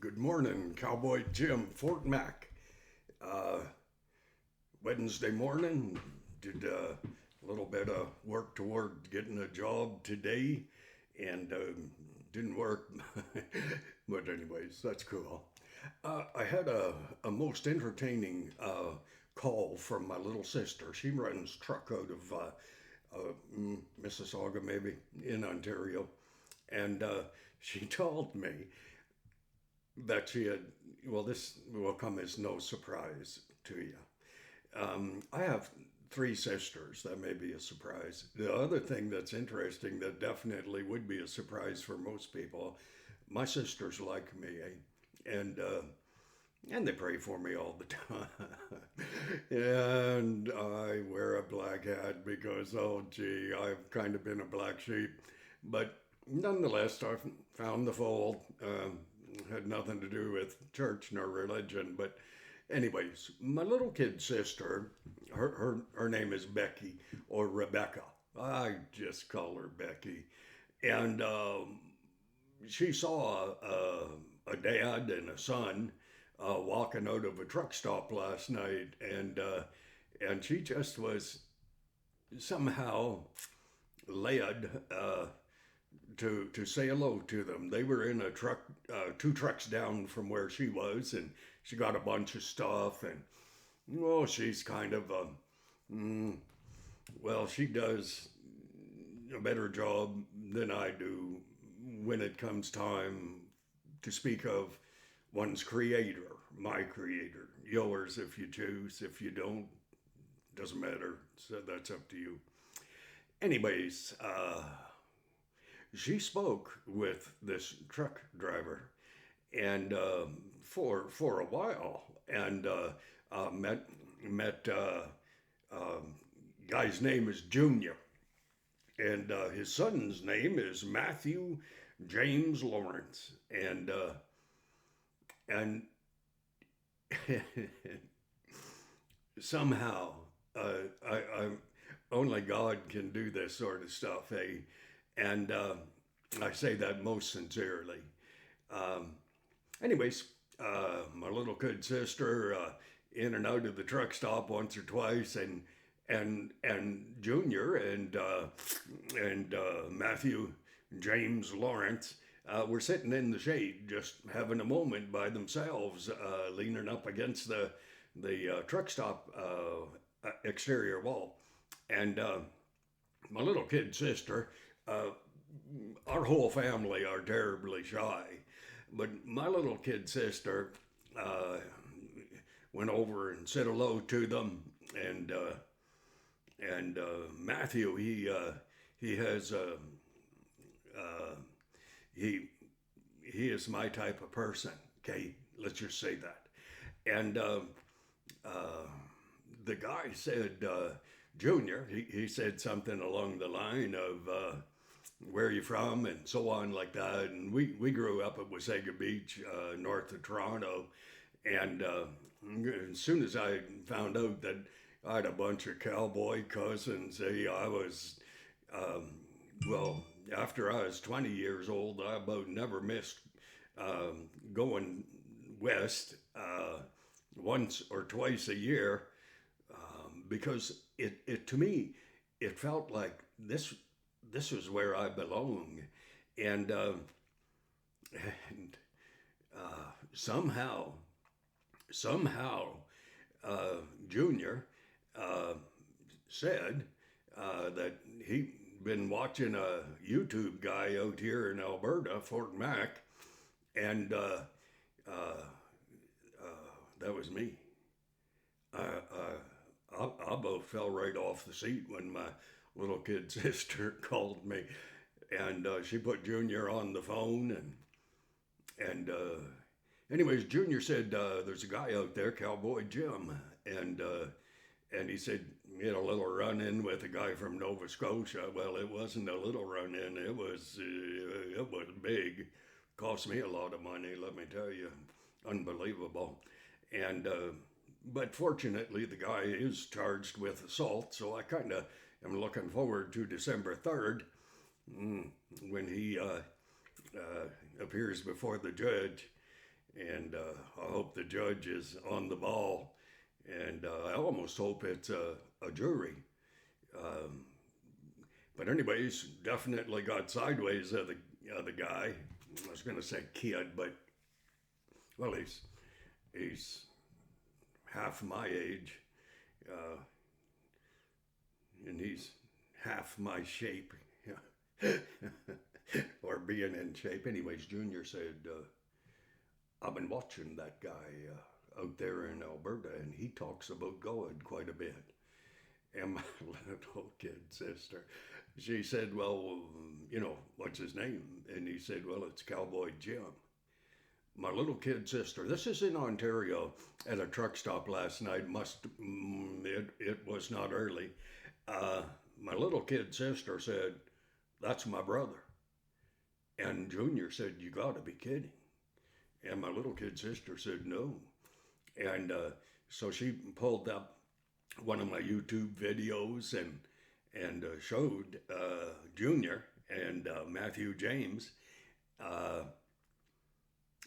Good morning, Cowboy Jim, Fort Mac. Uh, Wednesday morning, did a little bit of work toward getting a job today, and didn't work. But anyways, that's cool. I had a most entertaining call from my little sister. She runs truck out of Mississauga, maybe in Ontario, and she told me that she had. Well, this will come as no surprise to you. I have three sisters. That may be a surprise. The other thing that's interesting that definitely would be a surprise for most people, my sisters like me, and they pray for me all the time. And I wear a black hat because, oh gee, I've kind of been a black sheep. But nonetheless, I found the fold. Had nothing to do with church nor religion, but anyways, my little kid sister, her name is Becky or Rebecca. I just call her Becky. And she saw a dad and a son walking out of a truck stop last night, and she just was somehow led to say hello to them. They were in a truck, two trucks down from where she was, and she got a bunch of stuff. And well, she's kind of well, she does a better job than I do when it comes time to speak of one's creator, my creator, yours if you choose. If you don't, doesn't matter. So that's up to you. Anyways, she spoke with this truck driver, and for a while, and met guy's name is Junior, and his son's name is Mathew James Lawrence, and somehow I only God can do this sort of stuff, eh? And I say that most sincerely. Um, Anyways, my little kid sister in and out of the truck stop once or twice, and Junior and Matthew James Lawrence were sitting in the shade, just having a moment by themselves, leaning up against the truck stop exterior wall, and my little kid sister. Our whole family are terribly shy, but my little kid sister uh, went over and said hello to them, and Matthew, he has uh, he he is my type of person. Okay, let's just say that. And uh, the guy said, Junior, he said something along the line of, where are you from, and so on like that. And we grew up at Wasaga Beach, north of Toronto. And as soon as I found out that I had a bunch of cowboy cousins, I was, um, well, after I was 20 years old, I about never missed going west once or twice a year, because it to me it felt like this was where I belong, and and somehow Junior uh, said that he'd been watching a YouTube guy out here in Alberta, Fort Mac, and uh, that was me. I about fell right off the seat when my little kid sister called me, and she put Junior on the phone, and anyways, Junior said there's a guy out there, Cowboy Jim, and he said he had a little run in with a guy from Nova Scotia. Well, it wasn't a little run in; it was big. Cost me a lot of money, let me tell you. Unbelievable. And but fortunately, the guy is charged with assault, so I kind of am looking forward to December 3rd, when he appears before the judge. and I hope the judge is on the ball, and I almost hope it's a jury. Um, but anyways, definitely got sideways of the guy. I was going to say kid, but well, he's half my age, uh, and he's half my shape, or being in shape. Anyways, Junior said, I've been watching that guy out there in Alberta, and he talks about God quite a bit. And my little kid sister, she said, well, what's his name? And he said, well, it's Cowboy Jim. My little kid sister, this is in Ontario, at a truck stop last night. It was not early. Uh, my little kid sister said, that's my brother. And Junior said, you got to be kidding. And my little kid sister said, no. And so she pulled up one of my YouTube videos and showed Junior and Mathew James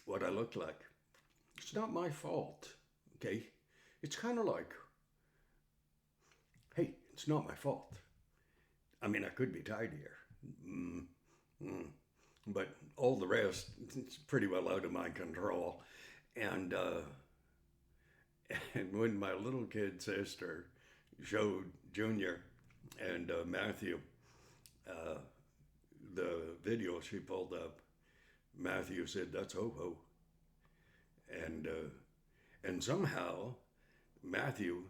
what I looked like. It's not my fault, okay? It's kind of like, hey, it's not my fault. I mean, I could be tidier. Mm, mm. But all the rest, it's pretty well out of my control. And and when my little kid sister showed Junior and Mathew uh, the video she pulled up, Mathew said, "That's Ho Ho," and somehow Mathew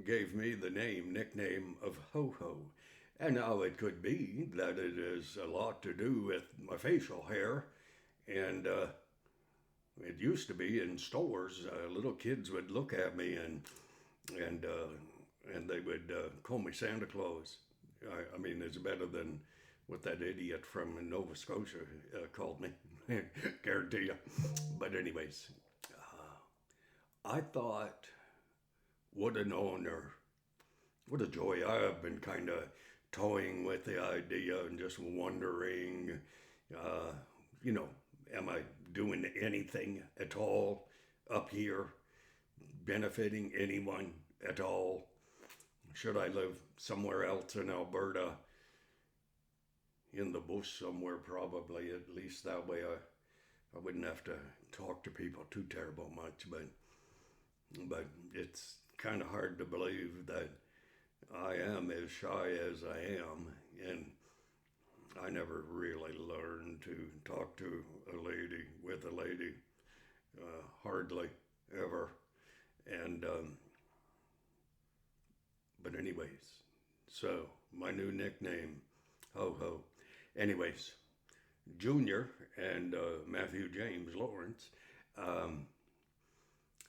gave me the nickname of Ho Ho. And now it could be that it is a lot to do with my facial hair, and it used to be in stores. Little kids would look at me and they would call me Santa Claus. I mean, it's better than what that idiot from Nova Scotia called me. Guarantee you. But anyways, I thought, what an honor, what a joy. I have been kind of toying with the idea and just wondering, uh, am I doing anything at all up here, benefiting anyone at all? Should I live somewhere else in Alberta, in the bush somewhere, probably? At least that way I wouldn't have to talk to people too terrible much. But it's kind of hard to believe that I am as shy as I am, and I never really learned to talk to a lady, with a lady, hardly ever. And but anyways, so my new nickname, Ho Ho. Anyways, Junior and Mathew James Lawrence, um,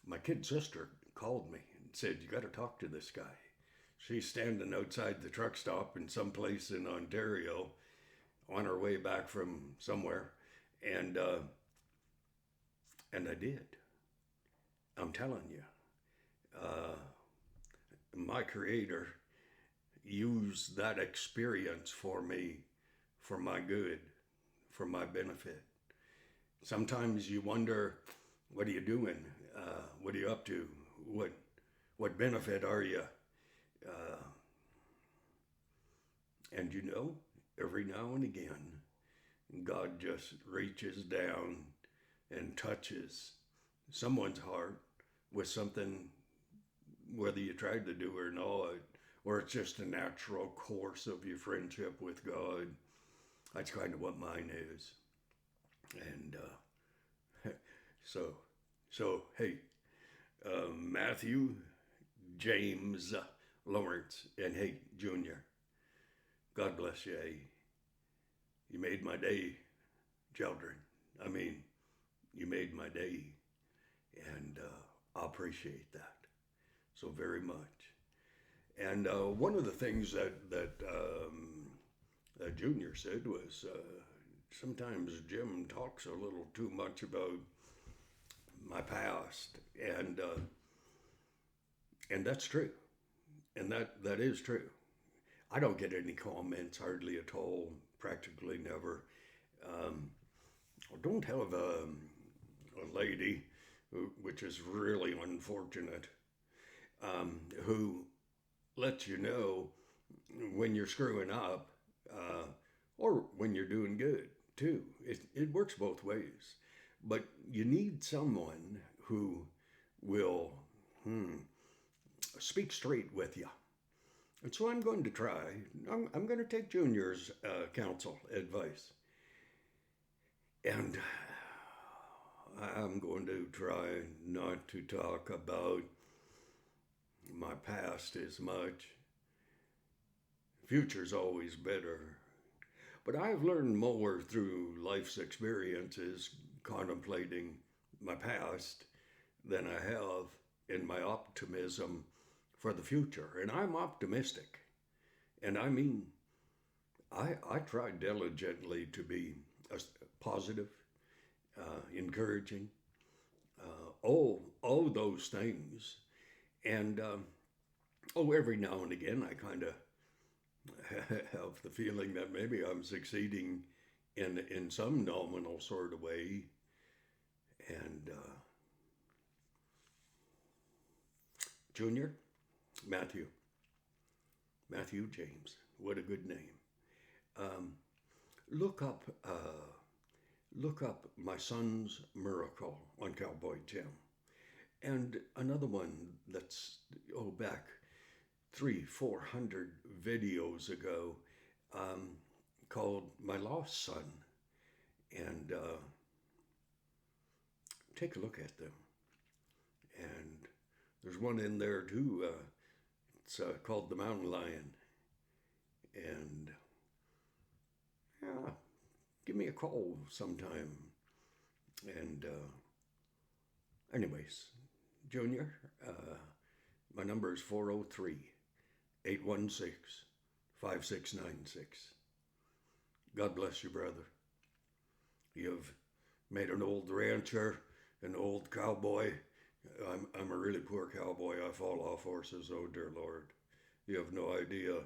my kid sister called me and said, you got to talk to this guy. She's standing outside the truck stop in some place in Ontario on her way back from somewhere. And I did. I'm telling you, my Creator used that experience for me, for my good, for my benefit. Sometimes you wonder, what are you doing? What are you up to? What benefit are you? And every now and again, God just reaches down and touches someone's heart with something, whether you tried to do or not, or it's just a natural course of your friendship with God. That's kind of what mine is. And so hey, Mathew James Lawrence, and hey, Junior, God bless you. Hey, you made my day, children. I mean, you made my day, and I appreciate that so very much. And one of the things that Junior said was, sometimes Jim talks a little too much about my past, and that's true, and that is true. I don't get any comments hardly at all, practically never. I don't have a lady, which is really unfortunate, who lets you know when you're screwing up or when you're doing good, too. It works both ways. But you need someone who will speak straight with you. And so I'm going to try. I'm going to take Junior's counsel advice. And I'm going to try not to talk about my past as much. Future's always better. But I've learned more through life's experiences contemplating my past than I have in my optimism for the future. And I'm optimistic. And I mean, I try diligently to be positive, encouraging, all those things. And every now and again, I kind of have the feeling that maybe I'm succeeding in some nominal sort of way. And Junior, Mathew James, what a good name. Look up My Son's Miracle on Cowboy Jim. And another one that's, back 300-400 videos ago, called My Lost Son. And take a look at them. And there's one in there too, it's called The Mountain Lion. And yeah, give me a call sometime. And anyways, Junior, my number is 403-816-5696. God bless you, brother. You've made an old rancher, an old cowboy. I'm a really poor cowboy. I fall off horses, oh dear Lord. You have no idea.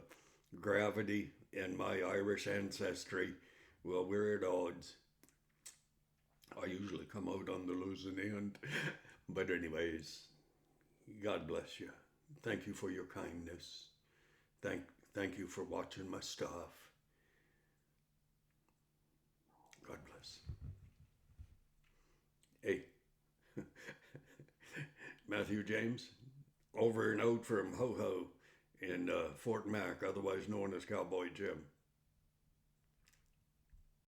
Gravity and my Irish ancestry, well, we're at odds. I usually come out on the losing end. But anyways, God bless you. Thank you for your kindness. Thank you for watching my stuff. God bless. Hey, Mathew James, over and out from Ho Ho in Fort Mac, otherwise known as Cowboy Jim.